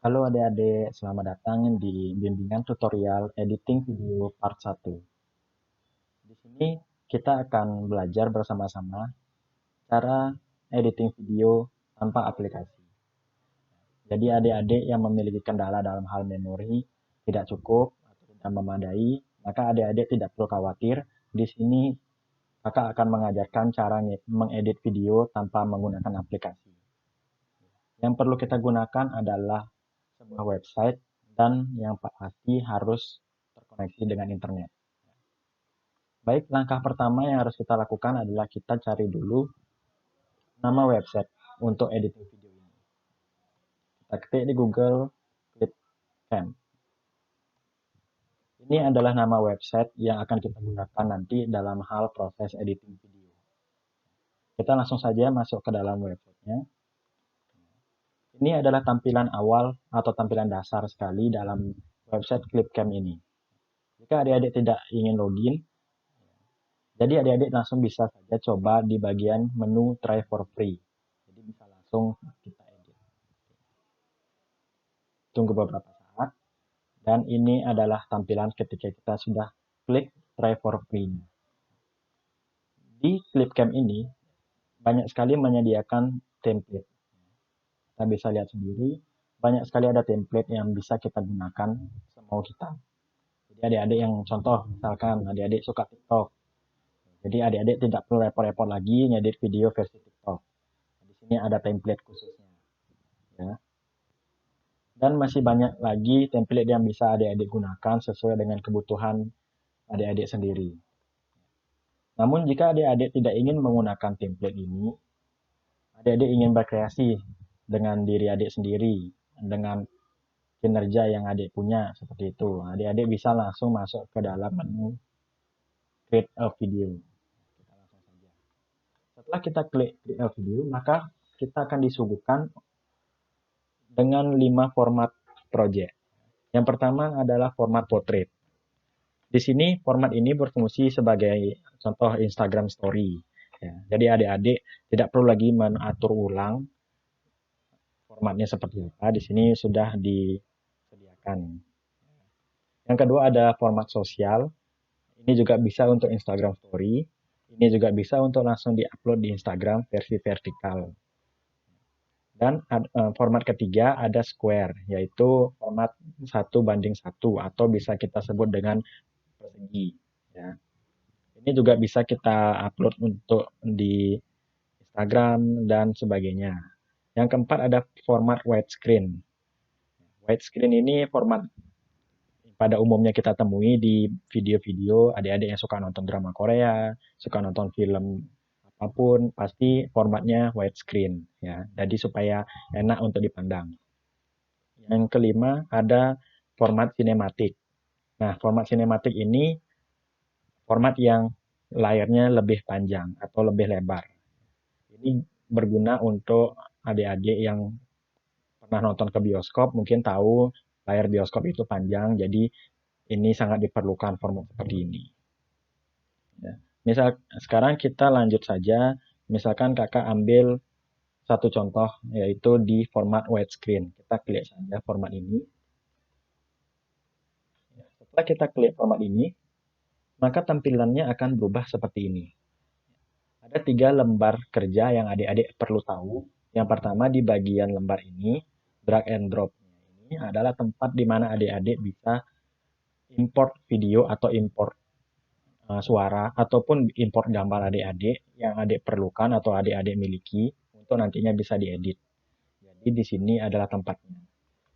Halo adik-adik, selamat datang di bimbingan tutorial editing video part 1. Di sini kita akan belajar bersama-sama cara editing video tanpa aplikasi. Jadi adik-adik yang memiliki kendala dalam hal memori tidak cukup atau tidak memadai, maka adik-adik tidak perlu khawatir. Di sini kakak akan mengajarkan cara mengedit video tanpa menggunakan aplikasi. Yang perlu kita gunakan adalah sebuah website dan yang pasti harus terkoneksi dengan internet. Baik, langkah pertama yang harus kita lakukan adalah kita cari dulu nama website untuk editing video ini. Kita ketik di Google Clipcam. Ini adalah nama website yang akan kita gunakan nanti dalam hal proses editing video. Kita langsung saja masuk ke dalam websitenya. Ini adalah tampilan awal atau tampilan dasar sekali dalam website Clipcam ini. Jika adik-adik tidak ingin login, jadi adik-adik langsung bisa saja coba di bagian menu try for free. Jadi bisa langsung kita edit. Tunggu beberapa saat. Dan ini adalah tampilan ketika kita sudah klik try for free. Di Clipcam ini banyak sekali menyediakan template. Kita bisa lihat sendiri, banyak sekali ada template yang bisa kita gunakan semau kita. Jadi adik-adik yang contoh, misalkan adik-adik suka TikTok. Jadi adik-adik tidak perlu repot-repot lagi ngedit video versi TikTok. Di sini ada template khususnya. Ya. Dan masih banyak lagi template yang bisa adik-adik gunakan sesuai dengan kebutuhan adik-adik sendiri. Namun jika adik-adik tidak ingin menggunakan template ini, adik-adik ingin berkreasi dengan diri adik sendiri, dengan kinerja yang adik punya, seperti itu. Adik-adik bisa langsung masuk ke dalam menu create a video. Kita langsung saja. Setelah kita klik create a video, maka kita akan disuguhkan dengan 5 format project. Yang pertama adalah format portrait. Di sini format ini berfungsi sebagai contoh Instagram Story. Ya, jadi adik-adik tidak perlu lagi mengatur ulang formatnya seperti apa. Di sini sudah disediakan. Yang kedua ada format sosial. Ini juga bisa untuk Instagram Story. Ini juga bisa untuk langsung diupload di Instagram versi vertikal. Dan format ketiga ada square, yaitu format 1:1 atau bisa kita sebut dengan persegi. Ya. Ini juga bisa kita upload untuk di Instagram dan sebagainya. Yang keempat ada format widescreen. Widescreen ini format pada umumnya kita temui di video-video adik-adik yang suka nonton drama Korea, suka nonton film apapun, pasti formatnya widescreen ya. Jadi supaya enak untuk dipandang. Yang kelima ada format sinematik. Nah, format sinematik ini format yang layarnya lebih panjang atau lebih lebar. Ini berguna untuk adik-adik yang pernah nonton ke bioskop, mungkin tahu layar bioskop itu panjang, jadi ini sangat diperlukan format seperti ini. Ya. Misal sekarang kita lanjut saja, misalkan kakak ambil satu contoh, yaitu di format widescreen. Kita klik saja format ini. Setelah kita klik format ini, maka tampilannya akan berubah seperti ini. Ada 3 lembar kerja yang adik-adik perlu tahu. Yang pertama di bagian lembar ini, drag and drop. Ini adalah tempat di mana adik-adik bisa import video atau import suara ataupun import gambar adik-adik yang adik perlukan atau adik-adik miliki untuk nantinya bisa diedit. Jadi di sini adalah tempatnya.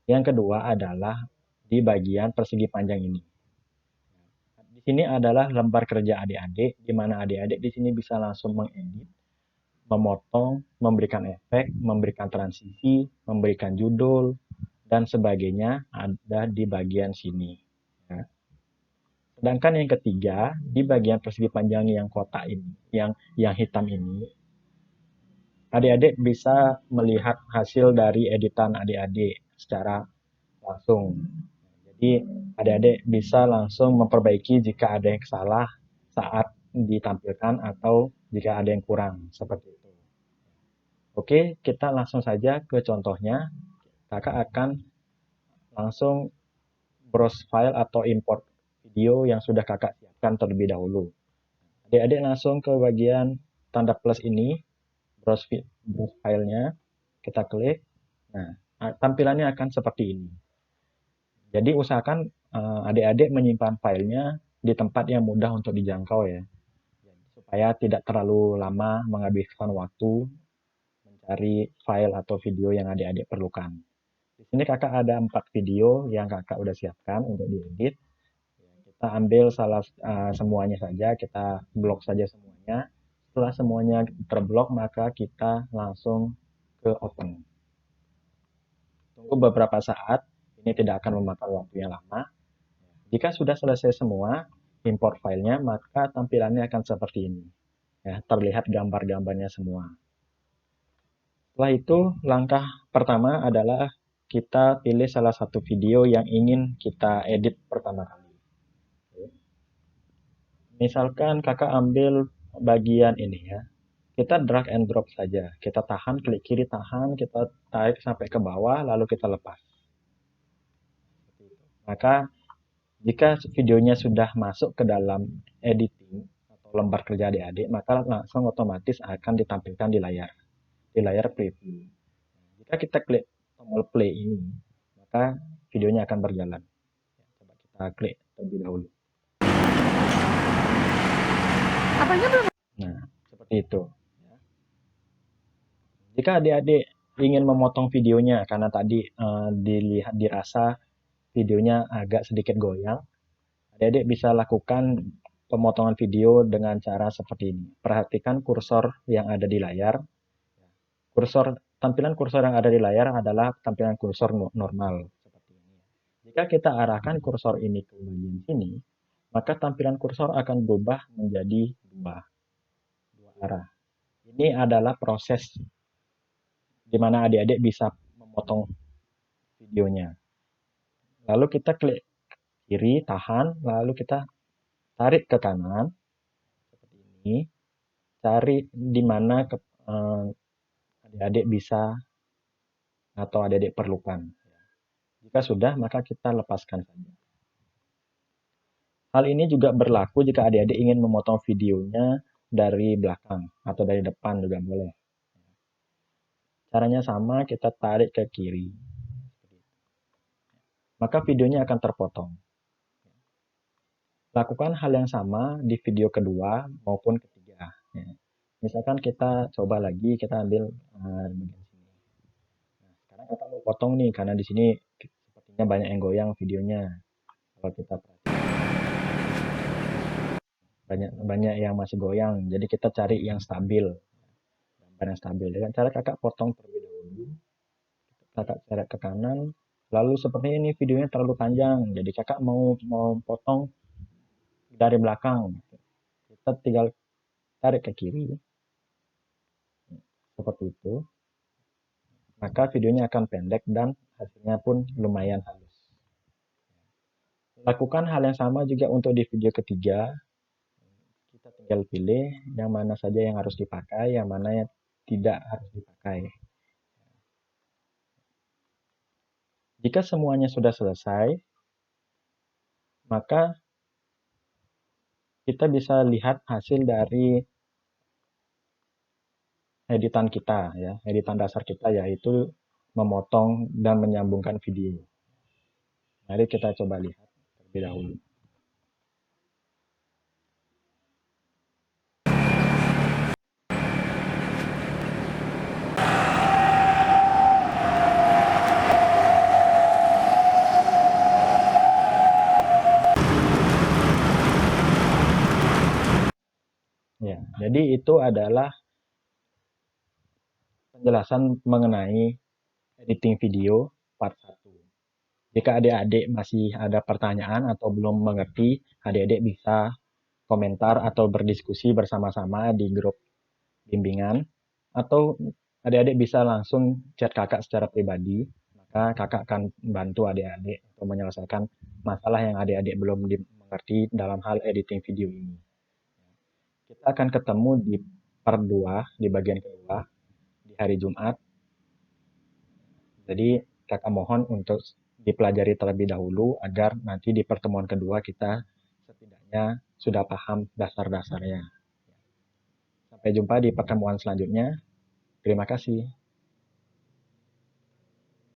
Yang kedua adalah di bagian persegi panjang ini. Di sini adalah lembar kerja adik-adik, di mana adik-adik di sini bisa langsung mengedit, memotong, memberikan efek, memberikan transisi, memberikan judul, dan sebagainya ada di bagian sini. Ya. Sedangkan yang ketiga, di bagian persegi panjang yang kotak ini, yang hitam ini, adik-adik bisa melihat hasil dari editan adik-adik secara langsung. Jadi adik-adik bisa langsung memperbaiki jika ada yang salah saat ditampilkan atau jika ada yang kurang, seperti itu. Oke, kita langsung saja ke contohnya. Kakak akan langsung browse file atau import video yang sudah kakak siapkan terlebih dahulu. Adik-adik langsung ke bagian tanda plus ini, browse filenya, kita klik. Nah, tampilannya akan seperti ini. Jadi usahakan adik-adik menyimpan filenya di tempat yang mudah untuk dijangkau ya, supaya tidak terlalu lama menghabiskan waktu mencari file atau video yang adik-adik perlukan. Di sini kakak ada 4 video yang kakak udah siapkan untuk diedit. Kita ambil semuanya saja, kita blok saja semuanya. Setelah semuanya terblok, maka kita langsung ke open. Tunggu beberapa saat, ini tidak akan memakan waktu yang lama. Jika sudah selesai semua import filenya, maka tampilannya akan seperti ini. Ya, terlihat gambar-gambarnya semua. Setelah itu, langkah pertama adalah kita pilih salah satu video yang ingin kita edit pertama kali. Misalkan kakak ambil bagian ini ya, kita drag and drop saja. Kita tahan, klik kiri tahan, kita tarik sampai ke bawah, lalu kita lepas. Maka jika videonya sudah masuk ke dalam editing atau lembar kerja adik-adik, maka langsung otomatis akan ditampilkan di layar preview. Jika kita klik tombol play ini, maka videonya akan berjalan. Coba kita klik terlebih dahulu. Nah, seperti itu. Jika adik-adik ingin memotong videonya karena tadi dirasa videonya agak sedikit goyang, adik-adik bisa lakukan pemotongan video dengan cara seperti ini. Perhatikan kursor yang ada di layar. Tampilan kursor yang ada di layar adalah tampilan kursor normal seperti ini. Jika kita arahkan kursor ini ke bagian sini, maka tampilan kursor akan berubah menjadi dua arah. Ini adalah proses di mana adik-adik bisa memotong videonya. Lalu kita klik kiri, tahan, lalu kita tarik ke kanan seperti ini. Cari di mana adik-adik bisa atau adik-adik perlukan. Jika sudah, maka kita lepaskan saja. Hal ini juga berlaku jika adik-adik ingin memotong videonya dari belakang atau dari depan juga boleh. Caranya sama, kita tarik ke kiri. Maka videonya akan terpotong. Lakukan hal yang sama di video kedua maupun ketiga. Misalkan kita coba lagi, kita ambil bagian sini. Nah, sekarang kita mau potong nih, karena di sini sepertinya banyak yang goyang videonya. Kalau kita perhatikan, banyak yang masih goyang. Jadi kita cari yang stabil, gambar yang stabil. Dengan cara kakak potong terlebih dahulu, kakak cari ke kanan. Lalu sepertinya ini videonya terlalu panjang, jadi kakak mau potong dari belakang. Kita tinggal tarik ke kiri, seperti itu. Maka videonya akan pendek dan hasilnya pun lumayan halus. Lakukan hal yang sama juga untuk di video ketiga. Kita tinggal pilih yang mana saja yang harus dipakai, yang mana yang tidak harus dipakai. Jika semuanya sudah selesai, maka kita bisa lihat hasil dari editan kita ya, editan dasar kita yaitu memotong dan menyambungkan video. Mari kita coba lihat terlebih dahulu. Ya, jadi itu adalah penjelasan mengenai editing video part 1. Jika adik-adik masih ada pertanyaan atau belum mengerti, adik-adik bisa komentar atau berdiskusi bersama-sama di grup bimbingan, atau adik-adik bisa langsung chat kakak secara pribadi, maka kakak akan membantu adik-adik untuk menyelesaikan masalah yang adik-adik belum mengerti dalam hal editing video ini. Kita akan ketemu di part 2, di bagian kedua, di hari Jumat. Jadi kakak mohon untuk dipelajari terlebih dahulu agar nanti di pertemuan kedua kita setidaknya sudah paham dasar-dasarnya. Sampai jumpa di pertemuan selanjutnya. Terima kasih.